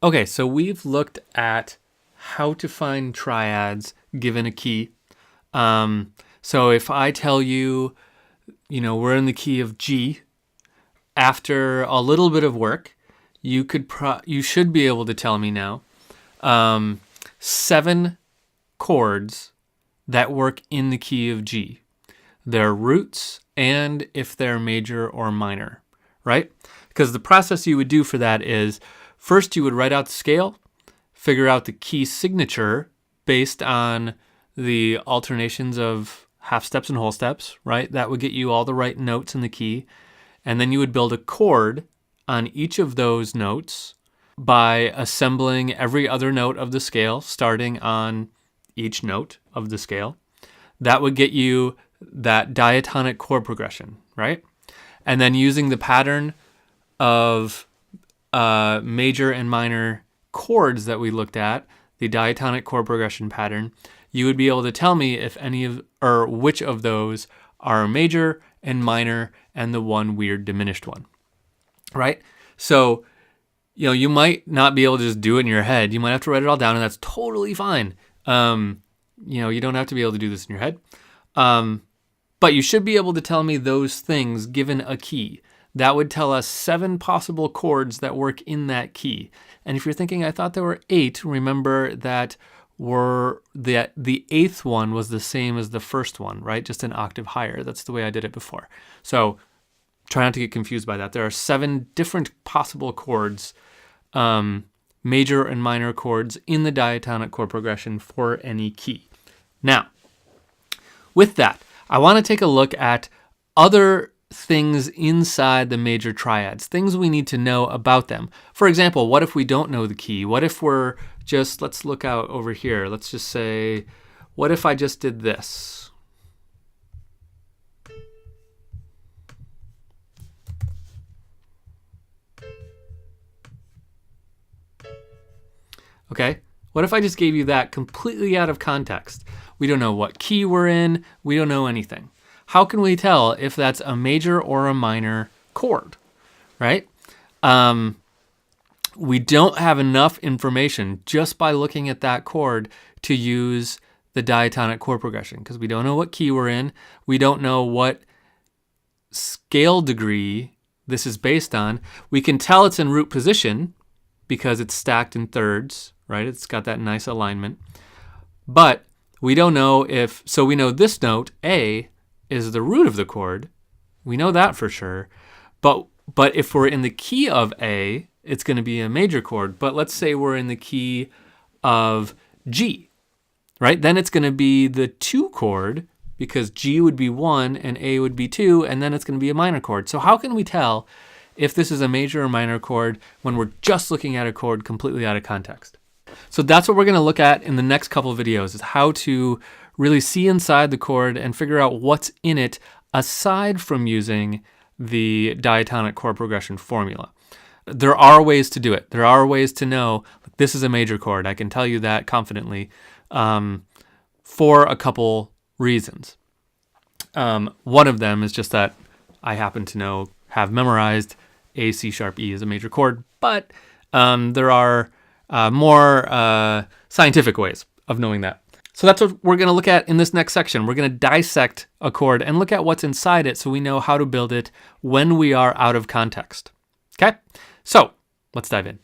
Okay, so we've looked at how to find triads given a key. So if I tell you, we're in the key of G, after a little bit of work, you should be able to tell me now 7 chords that work in the key of G. Their roots and if they're major or minor, right? Because the process you would do for that is first you would write out the scale, figure out the key signature based on the alternations of half steps and whole steps, right? That would get you all the right notes in the key. And then you would build a chord on each of those notes by assembling every other note of the scale, starting on each note of the scale. That would get you that diatonic chord progression, right? And then using the pattern of major and minor chords that we looked at, the diatonic chord progression pattern, you would be able to tell me if any of or which of those are major and minor and the one weird diminished one, right? So, you might not be able to just do it in your head. You might have to write it all down, and that's totally fine. You don't have to be able to do this in your head. But you should be able to tell me those things given a key. That would tell us 7 possible chords that work in that key. And if you're thinking, I thought there were 8, remember that the 8th one was the same as the first one, right? Just an octave higher. That's the way I did it before. So try not to get confused by that. There are 7 different possible chords, major and minor chords in the diatonic chord progression for any key. Now, with that, I want to take a look at other things inside the major triads, things we need to know about them. For example, what if we don't know the key? What if we're just, let's look out over here. Let's just say, what if I just did this? Okay, what if I just gave you that completely out of context? We don't know what key we're in. We don't know anything. How can we tell if that's a major or a minor chord, right? We don't have enough information just by looking at that chord to use the diatonic chord progression because we don't know what key we're in. We don't know what scale degree this is based on. We can tell it's in root position because it's stacked in thirds, right? It's got that nice alignment. But we don't know so we know this note, A, is the root of the chord. We know that for sure. But if we're in the key of A, it's going to be a major chord. But let's say we're in the key of G, right? Then it's going to be the 2 chord because G would be 1 and A would be 2, and then it's going to be a minor chord. So how can we tell if this is a major or minor chord when we're just looking at a chord completely out of context? So that's what we're going to look at in the next couple of videos, is how to really see inside the chord and figure out what's in it aside from using the diatonic chord progression formula. There are ways to do it. There are ways to know this is a major chord. I can tell you that confidently for a couple reasons. One of them is just that I happen to have memorized A, C sharp, E is a major chord, but there are more scientific ways of knowing that. So that's what we're going to look at in this next section. We're going to dissect a chord and look at what's inside it so we know how to build it when we are out of context. Okay? So let's dive in.